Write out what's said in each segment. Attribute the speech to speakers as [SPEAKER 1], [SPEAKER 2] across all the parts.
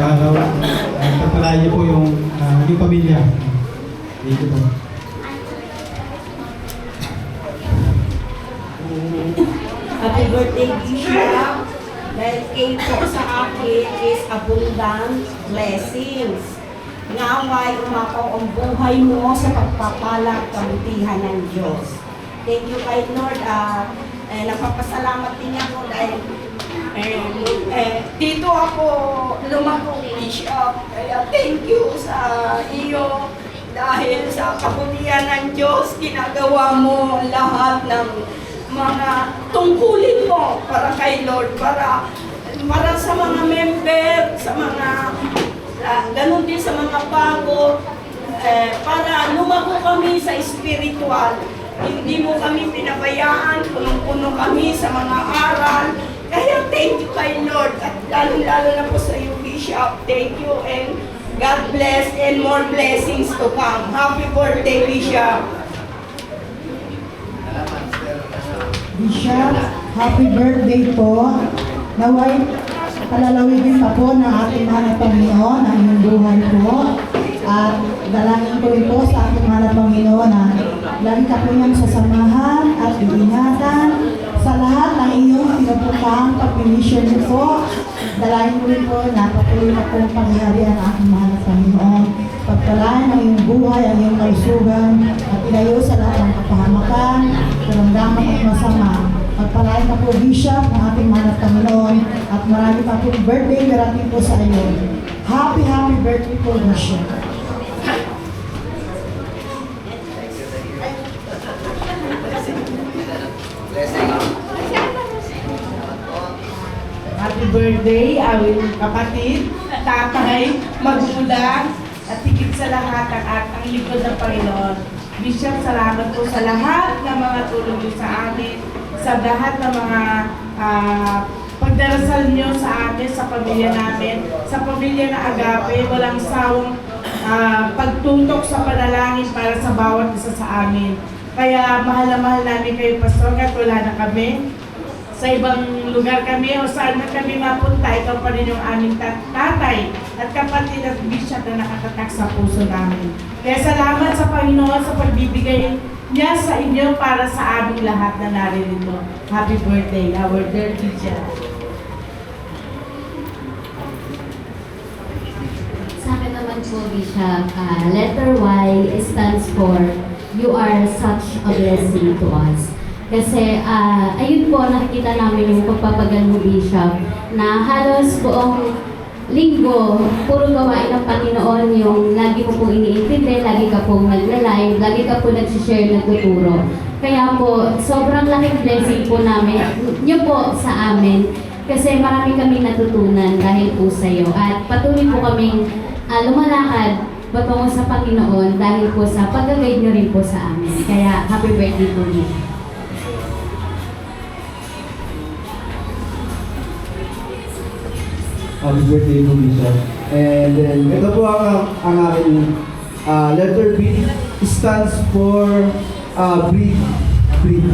[SPEAKER 1] araw. Pagpalain niyo po yung pamilya. Thank you po.
[SPEAKER 2] Happy birthday, Bishop. Dahil kayo po sa akin is abundant blessings. Ngaway umapaw ang buhay mo sa pagpapalang kabutihan ng Diyos. Thank you kay Lord. Napapasalamat din ako dahil dito ako lumako, Bishop. Kaya thank you sa iyo dahil sa kabutihan ng Diyos, ginagawa mo lahat ng mga tungkulin mo para kay Lord, para sa mga member, sa mga ganun din sa mga bago, para lumako kami sa spiritual. Hindi mo kami pinabayaan, punong-puno kami sa mga aral. Kaya thank you kay Lord at lalo-lalo na po sa iyo, Bishop. Thank you and God bless and more blessings to come. Happy birthday, Bishop.
[SPEAKER 3] Bishop, happy birthday po. Naway, palalawigin pa po ng ating mahal na Panginoon ang inyong buhay po. At dalangin ko rin po sa ating mahal na Panginoon na lagi ka po niyang sasamahan at iingatan sa lahat ng inyong pinuputang pag-mission niyo po. Dalangin ko rin po na patuloy na po pangyayari ang ating mahal na Panginoon. Pagpalain ang iyong buhay, ang iyong kalusugan, at ilayo sa lahat ng kapahamakan, karamdaman at masama. Pagpalain na po, Bishop, ng ating mahal na Panginoon, at marami pa po birthday darating po sa iyo. Happy birthday po, Bishop.
[SPEAKER 2] Happy birthday, awing kapatid, tatay, magulang, at higit sa lahat ang likod ng Panginoon. Bishop, salamat po sa lahat ng mga tulong niyo sa amin, sa lahat ng mga pagdarasal niyo sa amin, sa pamilya namin, sa pamilya na Agape, walang sawang pagtutok sa panalangin para sa bawat isa sa amin. Kaya mahal na mahal namin kayo, Pastor, at wala na kami. Sa ibang lugar kami o saan na kami mapunta, ikaw pa rin yung aming tatay at kapatid at Bishop na nakatatak sa puso namin. Kaya salamat sa Panginoon sa pagbibigay niya sa inyo para sa aming lahat na naririto. Happy birthday, our dear teacher.
[SPEAKER 4] Sa akin naman po, Bishop, letter Y stands for you are such a blessing to us. Kasi ayun po, nakikita namin yung pagpapagal mo, Bishop, na halos buong linggo, puro gawain ng Panginoon yung lagi mo pong iniintindi, lagi ka pong nagla-live, lagi ka po nagsishare, nagtuturo. Kaya po, sobrang laking blessing po namin, nyo po sa amin, kasi marami kaming natutunan dahil po sa iyo. At patuloy po kaming lumalakad patungo sa Panginoon dahil po sa pag-guide nyo rin po sa amin. Kaya happy birthday po, Bishop.
[SPEAKER 5] Happy birthday po, Bishop. And then, ito po ang aking letter B stands for breathe. Breathe.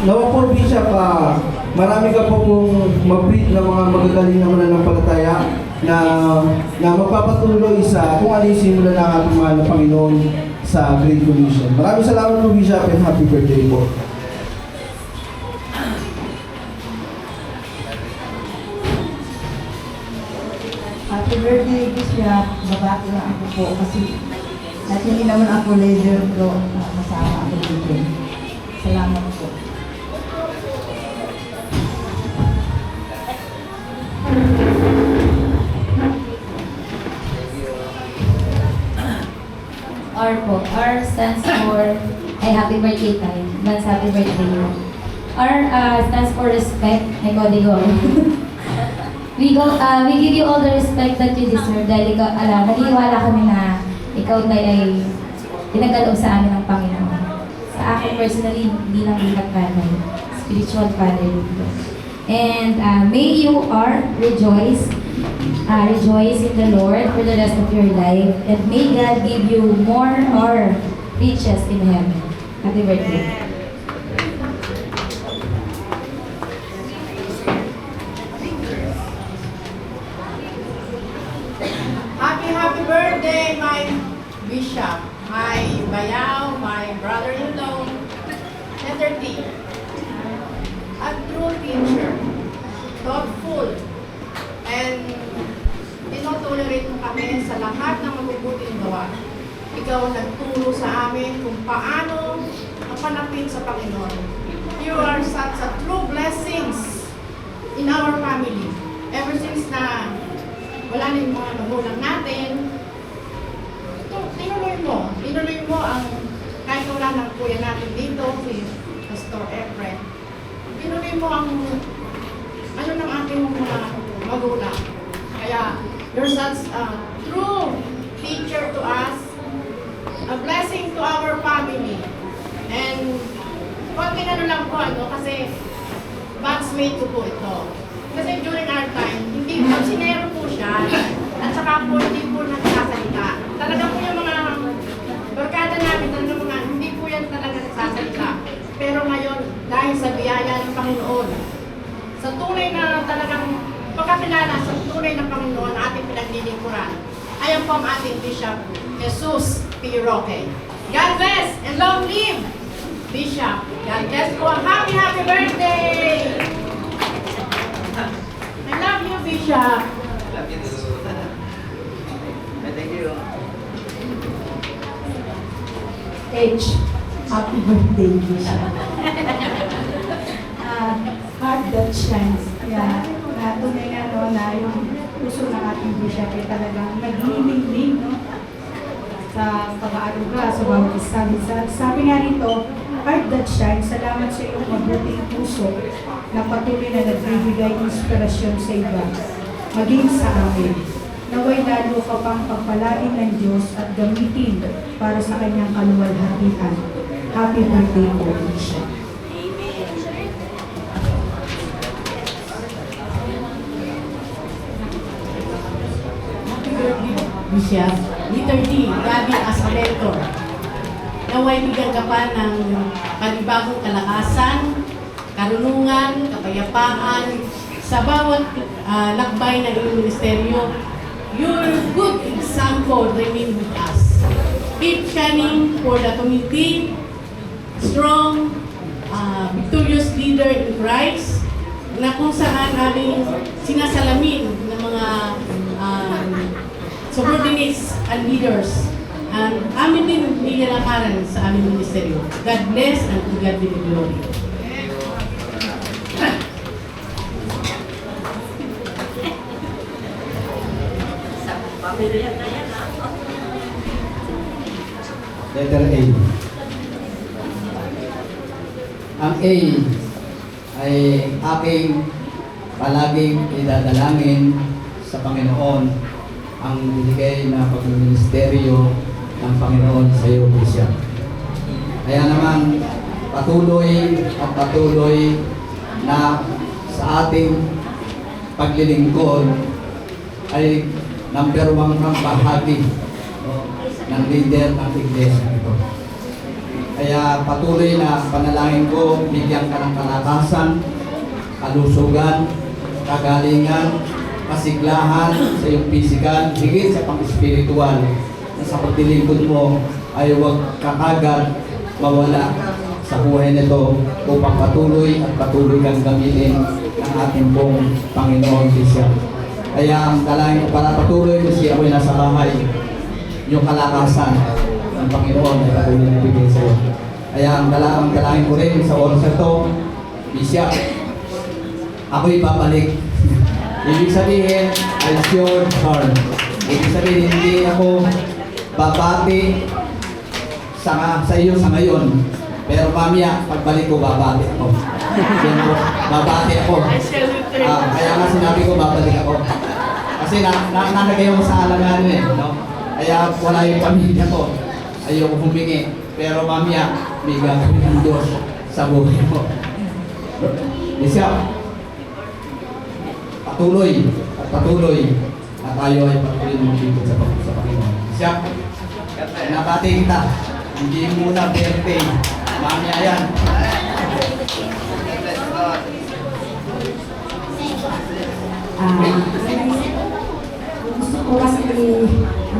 [SPEAKER 5] Nawa po, Bishop, marami ka po pong mag-breathe ng mga magagaling na mananampalataya na magpapatuloy sa kung ano yung simula ng ating mahal na Panginoon sa Great Commission. Maraming salamat po, Bishop, and happy birthday po.
[SPEAKER 3] Happy birthday, Bishop. Babati na ako po kasi at hindi naman ako laser ko kasama ako dito. Salamat po.
[SPEAKER 4] R po. R stands for happy birthday tayo. Mas happy birthday mo. R stands for respect. Ay, kodigo. We give you all the respect that you deserve dahil ikaw, naniwala kami na ikaw tayo ay pinagkaloob sa amin ng Panginoon. Sa akin personally, hindi lang bilang father, spiritual father dito. And may you rejoice in the Lord for the rest of your life, and may God give you more riches in heaven. Happy birthday.
[SPEAKER 6] Bishop, my bayaw, my brother-in-law, letter D. A true teacher, thoughtful, and tinotolerate mo kami sa lahat ng mabubuting gawa. Ikaw ang nagturo sa amin kung paano mapanapit sa Panginoon. You are such a true blessings in our family. Ever since na wala na yung mga magulang natin, tinuloy mo ang kahit wala ng kuya natin dito, si Pastor Efren. Tinuloy mo ang ano ng ating mga magulang. Kaya, you're such a true teacher to us, a blessing to our family. And, konting ano lang po, kasi batchmate ko po ito. Kasi during our time, hindi po, sinero po siya, at saka po hindi po nagsasalita. Talaga po yung mga barkada namin, talaga mga, hindi po yan talaga nagsasalita. Pero ngayon, dahil sa biyaya ng Panginoon, sa tunay na talagang pagkakilala sa tunay na Panginoon na ating pinaglilingkuran, ayan po ang ating Bishop Jesus P. Roque. God bless and long live, Bishop. God bless po. Happy birthday! I love you, Bishop.
[SPEAKER 5] Thank you.
[SPEAKER 3] H. Happy birthday, Bishop. Heart that shines. Yeah. Tunay nga no, na yung puso ng ating Bishop ay talagang naglilingling, no? Sa pag-aaruga, sa bawat isa. Sabi nga rito, heart that shines, salamat sa iyong mabuting puso na patuloy na nagbibigay inspirasyon sa iba, maging sa amin. Naway lalo ka pang pagpalain ng Diyos at gamitin para sa kanyang kaluwalhatian. Happy birthday po, Bishop.
[SPEAKER 6] Bishop, Letter D, Gabi as a mentor. Naway bigyan ka pa ng panibagong kalakasan, karunungan, kapayapaan, sa bawat lakbay ng iyong ministeryo. Your good example remain with us. Keep shining for the community, strong, victorious leader in Christ, na kung saan aming sinasalamin ng mga subordinates and leaders. And amin din nilalakaran sa aming ministeryo. God bless and to God be the glory.
[SPEAKER 7] Letter A. Ang A ay aking palaging idadalangin sa Panginoon ang binigay na pagministeryo ng Panginoon sa iyo, Bishop. Kaya naman, patuloy at patuloy na sa ating paglilingkod ay number 1 kang bahagi ng leader ng iglesia ito. Kaya patuloy na panalangin ko, bigyan ka ng kalakasan, kalusugan, kagalingan, kasiglahan sa iyong physical, higit sa pang-spiritual, na sa paglilingkod mo ay huwag kakagad mawala sa buhay nito upang patuloy at patuloy kang gamitin ng ating pong Panginoon Bishop. Kaya ang dalangin ko para patuloy kasi ako'y nasa bahay, yung kalakasan ng Panginoon ay patuloy na bigay sa iyo. Kaya ang dalangin ko rin sa oras na ito, Bishop, ako'y babalik. Ibig sabihin, I'll sure turn. Ibig sabihin, hindi ako babati sa iyo sa ngayon. Pero mamaya, pagbalik ko, babati ako. Babati ako. Kaya nga sinabi ko, babalik ako. Kasi nalagay ako sa alanganin eh. No? Kaya wala yung pamilya ko. Ayoko humingi. Pero mamaya, may gagawin ng Diyos sa buhay mo. Bishop, patuloy at patuloy na tayo ay patuloy ng bibig sa Panginoon. Bishop, nabati kita. Hindi muna birthday. Mamaya yan.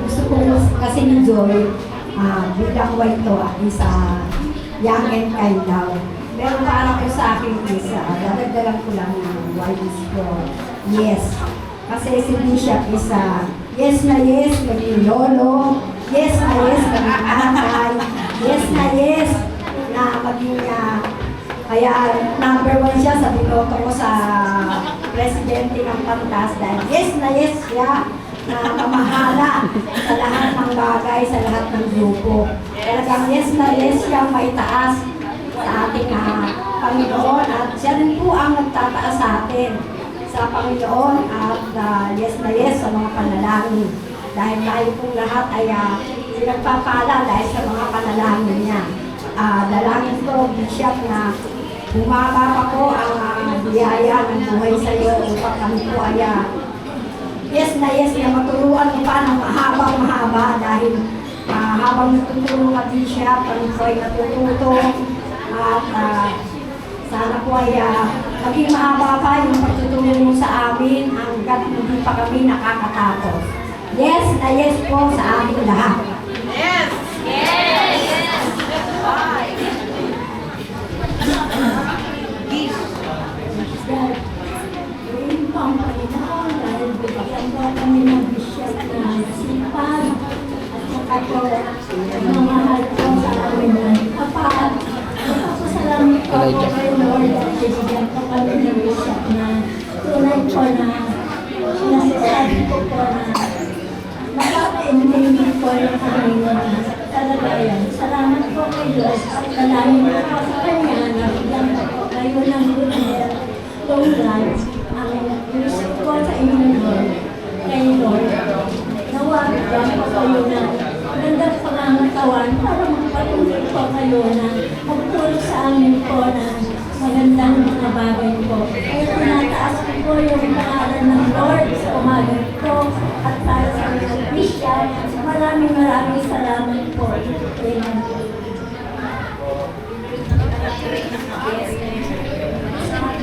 [SPEAKER 3] Gusto ko
[SPEAKER 8] kasi ni Joy, bilang white to, is young and kind daw. Pero para po sa akin is, dadagdagan ko lang ng white is for yes. Kasi si Bishop is, yes na yes, maging lolo, yes na yes, maging tatay, yes na yes, na maging, kaya number 1 siya sa binoto ko sa presidente ng Pantas dahil yes na yes siya na mamahala sa lahat ng bagay, sa lahat ng grupo. Talagang yes na yes siya may taas sa ating Panginoon at siya rin po ang nagtataas sa atin sa Panginoon at yes na yes sa mga panalangin. Dahil tayo pong lahat ay pinagpapala dahil sa mga panalangin niya. Dalangin ko, Bishop, na bumaba pa po ang biyaya ng buhay sa iyo upang kami po ay yes na maturuan mo pa ng mahaba dahil habang natutulong ka Bishop, kami po ay natututo at sana po ay maging mahaba pa yung pagtutulong mo sa amin hanggat hindi pa kami nakakatapos. Yes na yes po sa aming lahat.
[SPEAKER 2] Yes! Yes! Why?
[SPEAKER 8] Yung Panginoon, dahil bigyan po kami ng Bishop na sipag at saka po mamahal po sa amin ng kapag. Salamat po kay Lord at bigyan po kami ng Bishop na tunay po na sinasabi ko po na nakaka-entertain po yung Panginoon na talaga yan. Salamat po kay Lord at dalangin po sa Kanya na bigyan po kayo ng good health, long life. Ang wish ko sa inyo Lord, kay Lord, nawagin po kayo na magandang pangangatawan para magpatuloy po kayo na magtulong sa amin po na magandang mga bagay po. Kaya tinataas ko po yung pangalan ng Lord sa umaga ko at para sa mga Bishop. Maraming salamat po. Amen.